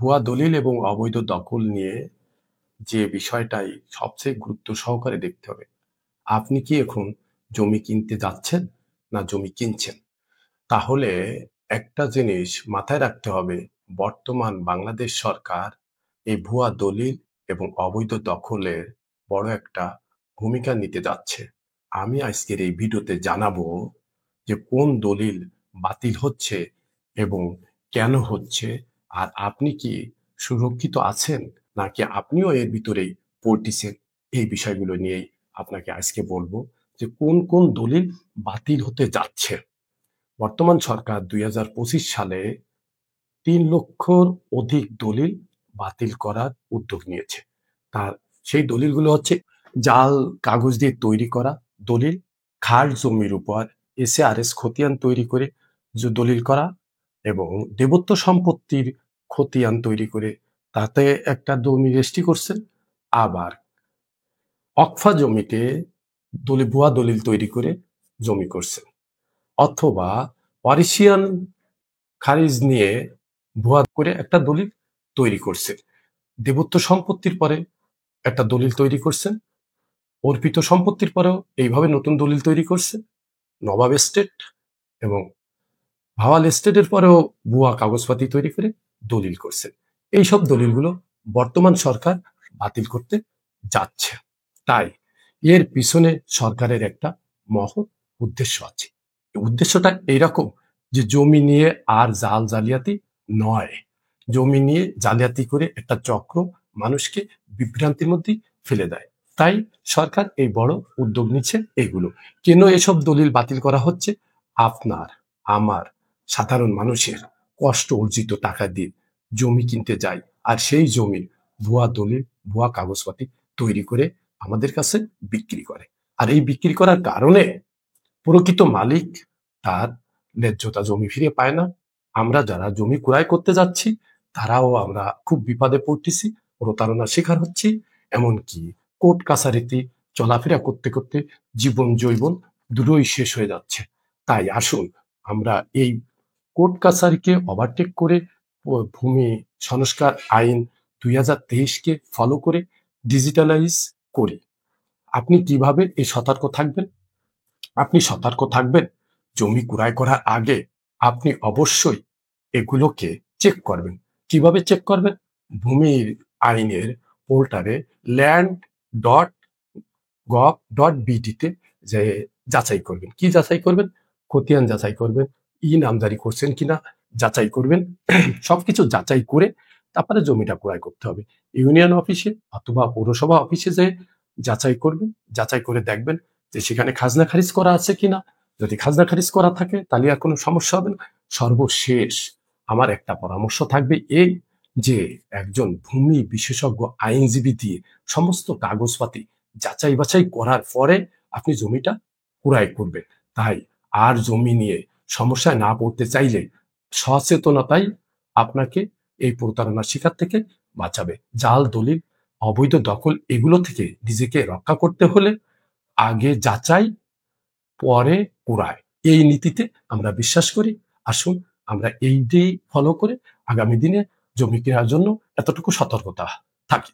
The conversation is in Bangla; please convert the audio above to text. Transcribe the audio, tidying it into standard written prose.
ভুয়া দলিল এবং অবৈধ দখল নিয়ে যে বিষয়টাই সবচেয়ে গুরুত্ব সহকারে দেখতে হবে। আপনি কি এখন জমি কিনতে যাচ্ছেন না জমি কিনছেন? তাহলে একটা জিনিস মাথায় রাখতে হবে, বর্তমান বাংলাদেশ সরকার এই ভুয়া দলিল এবং অবৈধ দখলের বড় একটা ভূমিকা নিতে যাচ্ছে। আমি আজকের এই ভিডিওতে জানাবো যে কোন দলিল বাতিল হচ্ছে এবং কেন হচ্ছে, আর আপনি কি সুরক্ষিত আছেন নাকি আপনিও এর ভিতরেই পড়তেছেন। এই বিষয়গুলো নিয়েই আপনাকে আজকে বলবো যে কোন কোন দলিল বাতিল হতে যাচ্ছে। বর্তমান সরকার ২০২৫ সালে ৩ লক্ষর অধিক দলিল বাতিল করার উদ্যোগ নিয়েছে। তার সেই দলিলগুলো হচ্ছে জাল কাগজ দিয়ে তৈরি করা দলিল, খাস জমির উপর এসআরএস খতিয়ান তৈরি করে যে দলিল করা, এবং দেবত্ব সম্পত্তির খতিয়ান তৈরি করে তাতে একটা জমি রেজিস্ট্রি করছেন। আবার অকফা জমিতে ভুয়া দলিল তৈরি করে জমি করছেন, অথবা পারিসিয়ান খারিজ নিয়ে ভুয়া করে একটা দলিল তৈরি করছেন। দেবত্ব সম্পত্তির পরে একটা দলিল তৈরি করছেন, অর্পিত সম্পত্তির পরেও এইভাবে নতুন দলিল তৈরি করছে। নবাব এস্টেট এবং ভাওয়াল এস্টেটের পরেও ভুয়া কাগজপাতি তৈরি করে দলিল করছে। এইসব দলিলগুলো বর্তমান সরকার বাতিল করতে যাচ্ছে। তাই এর পিছনে সরকারের একটা মহৎ উদ্দেশ্য আছে। উদ্দেশ্যটা এইরকম যে জমি নিয়ে আর জাল জালিয়াতি নয়, জমি নিয়ে জালিয়াতি করে একটা চক্র মানুষকে বিভ্রান্তির মধ্যে ফেলে দেয়। তাই সরকার এই বড় উদ্যোগ নিচ্ছে। এগুলো কেন এসব দলিল বাতিল করা হচ্ছে? আপনার আমার সাধারণ মানুষের কষ্ট অর্জিত টাকা দিয়ে জমি কিনতে যায়, আর সেই জমির ভুয়া দলিল ভুয়া কাগজপাতি তৈরি করে আমাদের কাছে বিক্রি করে। আর এই বিক্রি করার কারণে প্রকৃত মালিক তার ন্যায্যতা জমি ফিরে পায় না। আমরা যারা জমি ক্রয় করতে যাচ্ছি তারাও আমরা খুব বিপদে পড়তেছি, প্রতারণার শিকার হচ্ছি। এমনকি কোর্ট কাছারিতে চলাফেরা করতে করতে জীবন জৈবন দুটোই শেষ হয়ে যাচ্ছে। তাই আসুন আমরা এই কোর্ট কাছারিকে ওভারটেক করে ভূমি সংস্কার আইন ২০২৩কে ফলো করে ডিজিটালাইজ করি। আপনি কিভাবে এই সতর্ক থাকবেন? আপনি সতর্ক থাকবেন জমি ক্রয় করার আগে আপনি অবশ্যই এগুলোকে চেক করবেন। কিভাবে চেক করবেন? ভূমির আইনের পোর্টালে land.gov.bd-তে যে যাচাই করবেন। কি যাচাই করবেন? খতিয়ান যাচাই করবেন, নামজারি করছেন কিনা যাচাই করবেন। সবকিছু যাচাই করে তারপরে জমিটা ক্রয় করতে হবে। ইউনিয়ন অফিসে অথবা পৌরসভা অফিসে যে যাচাই করবেন, যাচাই করে দেখবেন যে সেখানে খাজনা খারিজ করা আছে কিনা। যদি খাজনা খারিজ করা থাকে তাহলে আর কোনো সমস্যা হবে না। সর্বশেষ আমার একটা পরামর্শ থাকবে এই যে একজন ভূমি বিশেষজ্ঞ আইনজীবী দিয়ে সমস্ত কাগজপাতি যাচাই বাছাই করার পরে আপনি জমিটা ক্রয় করবেন। তাই আর জমি নিয়ে সমস্যায় না পড়তে চাইলে সচেতনতাই আপনাকে এই প্রতারণার শিকার থেকে বাঁচাবে। জাল দলিল অবৈধ দখল এগুলো থেকে নিজেকে রক্ষা করতে হলে আগে যাচাই পরে ক্রয়, এই নীতিতে আমরা বিশ্বাস করি। আসুন আমরা এইটাই ফলো করে আগামী দিনে জমি কেনার জন্য এতটুকু সতর্কতা থাকি।